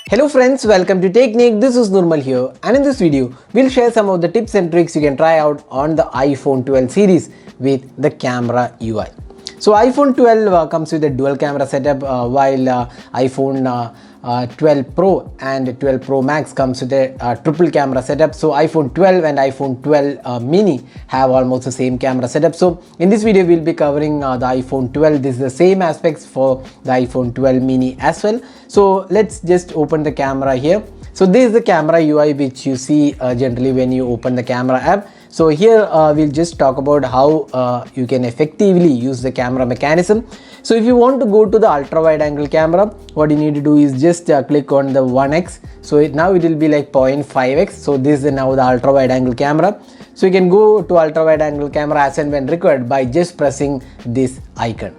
Hello friends, welcome to Technique. This is Nurmal here, and in this video we'll share some of the tips and tricks you can try out on the iPhone 12 series with the camera UI. So iPhone 12 comes with a dual camera setup, while iPhone 12 Pro and 12 Pro Max comes with a triple camera setup. So iPhone 12 and iPhone 12 mini have almost the same camera setup. So in this video we'll be covering the iPhone 12. This is the same aspects for the iPhone 12 mini as well. So let's just open the camera here. So this is the camera UI which you see generally when you open the camera app. So here we'll just talk about how you can effectively use the camera mechanism. So if you want to go to the ultra wide angle camera, what you need to do is just click on the 1x. So now it will be like 0.5x. So this is now the ultra wide angle camera. So you can go to ultra wide angle camera as and when required by just pressing this icon.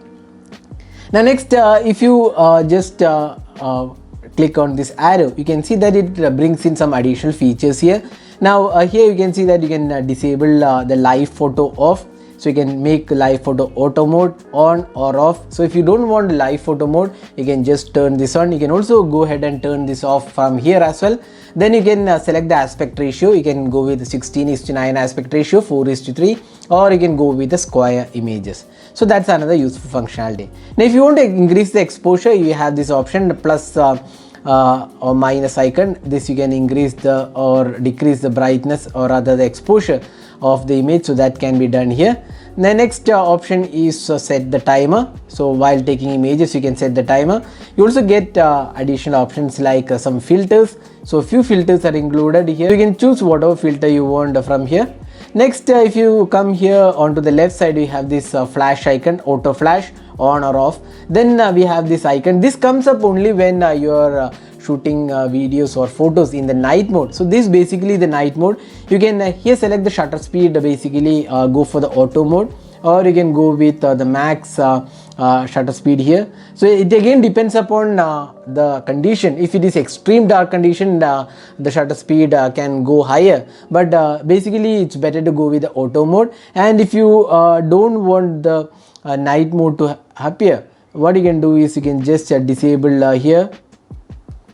Now next, if you just click on this arrow, you can see that it brings in some additional features here. Now here you can see that you can disable the live photo off. So you can make live photo auto mode on or off. So if you don't want live photo mode, you can just turn this on. You can also go ahead and turn this off from here as well. Then you can select the aspect ratio. You can go with 16:9 aspect ratio, 4:3, or you can go with the square images. So that's another useful functionality. Now if you want to increase the exposure, you have this option, the plus or minus icon. This you can increase the or decrease the brightness or rather the exposure of the image, so that can be done here. The next option is set the timer. So while taking images you can set the timer. You also get additional options like some filters. So few filters are included here. You can choose whatever filter you want from here. Next, if you come here onto the left side, you have this flash icon, auto flash, on or off. Then we have this icon. This comes up only when you are shooting videos or photos in the night mode. So this is basically the night mode. You can here select the shutter speed, basically go for the auto mode, or you can go with the max shutter speed here. So it again depends upon the condition. If it is extreme dark condition, the shutter speed can go higher, but basically it's better to go with the auto mode. And if you don't want the night mode to appear, what you can do is you can just disable here.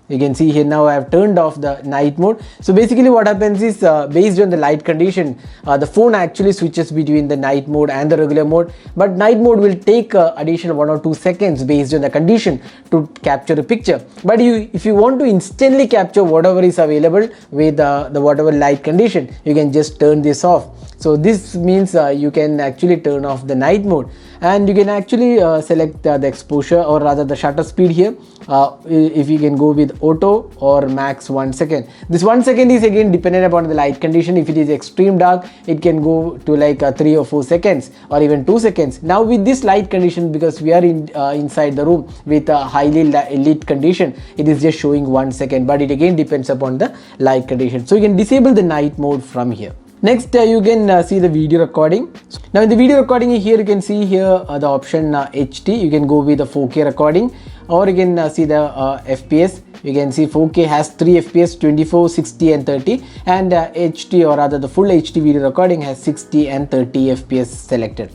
You can see here now I have turned off the night mode. So basically what happens is based on the light condition, the phone actually switches between the night mode and the regular mode, but night mode will take additional 1 or 2 seconds based on the condition to capture a picture. But if you want to instantly capture whatever is available with the whatever light condition, you can just turn this off. So this means you can actually turn off the night mode, and you can actually select the exposure or rather the shutter speed here. If you can go with auto or max 1 second. This 1 second is again dependent upon the light condition. If it is extreme dark, it can go to like 3 or 4 seconds or even 2 seconds. Now with this light condition, because we are inside the room with a highly lit condition, it is just showing 1 second, but it again depends upon the light condition. So you can disable the night mode from here. Next, you can see the video recording. Now in the video recording here, you can see here the option HD. You can go with the 4K recording, or you can see the FPS. You can see 4K has 3 FPS, 24, 60 and 30, and HD or rather the full HD video recording has 60 and 30 FPS selected.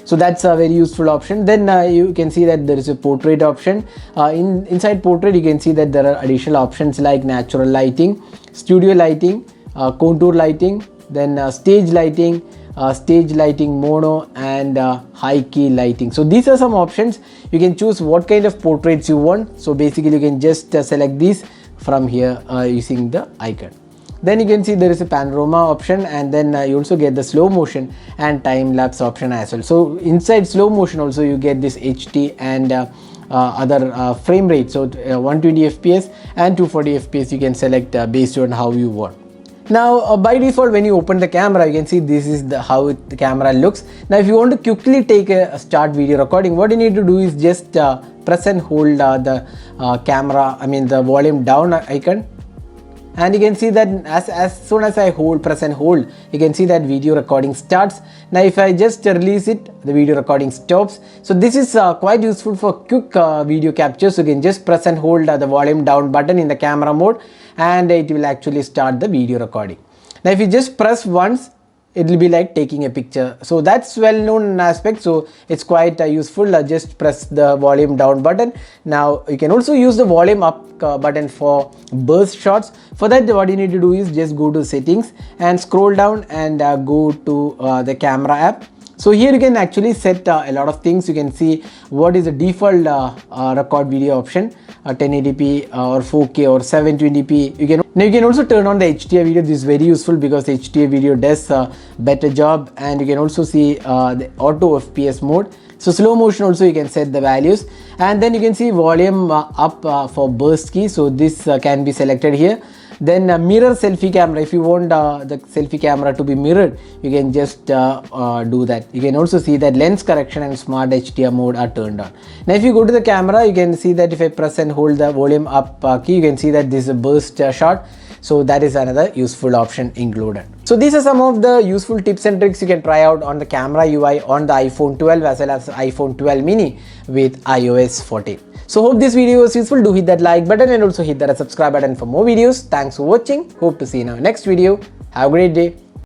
So that's a very useful option. Then you can see that there is a portrait option. Inside portrait you can see that there are additional options like natural lighting, studio lighting, contour lighting, then stage lighting mono, and high key lighting. So these are some options. You can choose what kind of portraits you want. So basically you can just select these from here using the icon. Then you can see there is a panorama option, and then you also get the slow motion and time lapse option as well. So inside slow motion also you get this HD and other frame rate. So 120 fps and 240 fps you can select based on how you want. Now by default when you open the camera, you can see this is how the camera looks. Now if you want to quickly take a start video recording, what you need to do is just press and hold the the volume down icon, and you can see that as soon as I press and hold, you can see that video recording starts. Now if I just release it, the video recording stops. So this is quite useful for quick video capture. So you can just press and hold the volume down button in the camera mode, and it will actually start the video recording. Now if you just press once, it will be like taking a picture. So that's well known aspect, so it's quite useful. Just press the volume down button. Now you can also use the volume up button for burst shots. For that, what you need to do is just go to settings and scroll down and go to the camera app. So here you can actually set a lot of things. You can see what is the default record video option, 1080p or 4K or 720p. You can also turn on the HDR video. This is very useful because the HDR video does a better job, and you can also see the auto FPS mode. So slow motion also you can set the values, and then you can see volume up for burst key. So this can be selected here. Then mirror selfie camera, if you want the selfie camera to be mirrored, you can just do that. You can also see that lens correction and smart HDR mode are turned on. Now if you go to the camera, you can see that if I press and hold the volume up key, you can see that this is a burst shot. So that is another useful option included. So these are some of the useful tips and tricks you can try out on the camera UI on the iPhone 12 as well as iPhone 12 mini with iOS 14. So hope this video was useful. Do hit that like button and also hit that subscribe button for more videos. Thanks for watching. Hope to see you in our next video. Have a great day.